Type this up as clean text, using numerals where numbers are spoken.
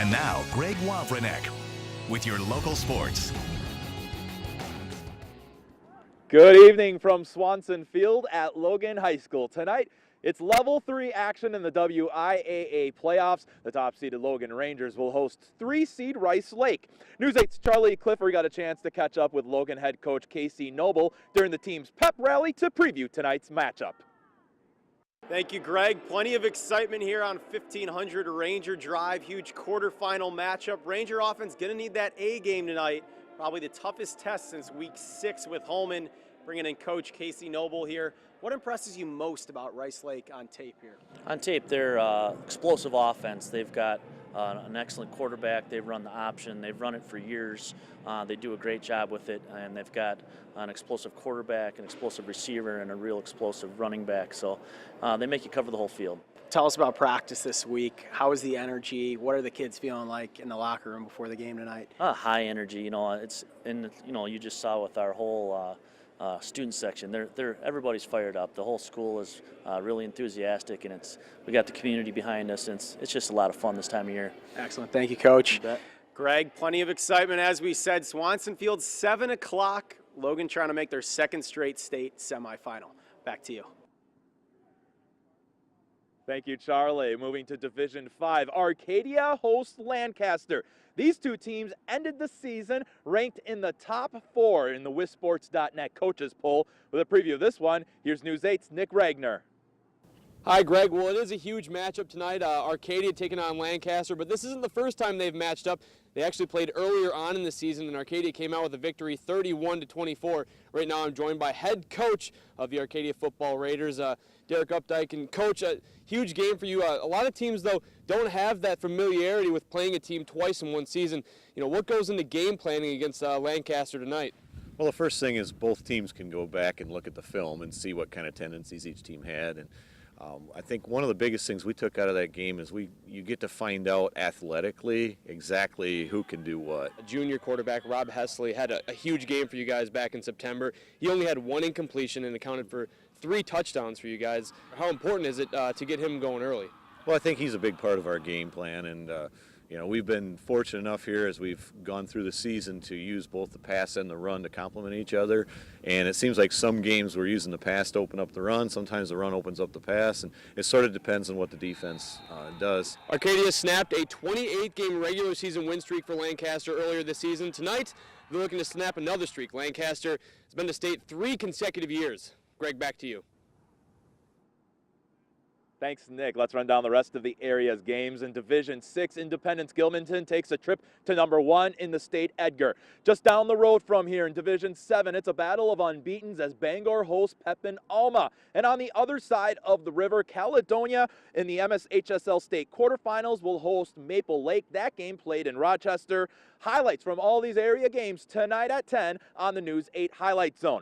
And now, Greg Wawrinek with your local sports. Good evening from Swanson Field at Logan High School. Tonight, it's Level 3 action in the WIAA playoffs. The top-seeded Logan Rangers will host 3-seed Rice Lake. News 8's Charlie Clifford got a chance to catch up with Logan head coach Casey Noble during the team's pep rally to preview tonight's matchup. Thank you, Greg. Plenty of excitement here on 1500 Ranger Drive. Huge quarterfinal matchup. Ranger offense going to need that A game tonight. Probably the toughest test since week 6 with Holman. Bringing in Coach Casey Noble here. What impresses you most about Rice Lake on tape here? On tape, they're explosive offense. They've got an excellent quarterback. They've run the option. They've run it for years. They do a great job with it, and they've got an explosive quarterback, an explosive receiver, and a real explosive running back. So they make you cover the whole field. Tell us about practice this week. How is the energy? What are the kids feeling like in the locker room before the game tonight? High energy. It's you just saw with our whole student section. Everybody's fired up. The whole school is really enthusiastic, and we got the community behind us, and it's just a lot of fun this time of year. Excellent. Thank you, Coach. You bet. Greg, plenty of excitement as we said. Swanson Field, 7 o'clock. Logan trying to make their second straight state semifinal. Back to you. Thank you, Charlie. Moving to Division 5, Arcadia hosts Lancaster. These two teams ended the season ranked in the top 4 in the WisSports.net coaches poll. With a preview of this one, here's News 8's Nick Regner. Hi, Greg. Well, it is a huge matchup tonight. Arcadia taking on Lancaster, but this isn't the first time they've matched up. They actually played earlier on in the season, and Arcadia came out with a victory 31-24. Right now, I'm joined by head coach of the Arcadia Football Raiders, Derek Updike. And Coach, a huge game for you. A lot of teams, though, don't have that familiarity with playing a team twice in one season. What goes into game planning against Lancaster tonight? Well, the first thing is both teams can go back and look at the film and see what kind of tendencies each team had. And I think one of the biggest things we took out of that game is you get to find out athletically exactly who can do what. Junior quarterback Rob Hesley had a huge game for you guys back in September. He only had 1 incompletion and accounted for 3 touchdowns for you guys. How important is it to get him going early? Well, I think he's a big part of our game plan, and we've been fortunate enough here as we've gone through the season to use both the pass and the run to complement each other. And it seems like some games we're using the pass to open up the run. Sometimes the run opens up the pass, and it sort of depends on what the defense does. Arcadia snapped a 28-game regular season win streak for Lancaster earlier this season. Tonight, they're looking to snap another streak. Lancaster has been to state 3 consecutive years. Greg, back to you. Thanks, Nick. Let's run down the rest of the area's games. In Division 6, Independence Gilmanton takes a trip to number 1 in the state, Edgar. Just down the road from here in Division 7, it's a battle of unbeatens as Bangor hosts Pepin Alma. And on the other side of the river, Caledonia in the MSHSL state quarterfinals will host Maple Lake. That game played in Rochester. Highlights from all these area games tonight at 10 on the News 8 Highlight Zone.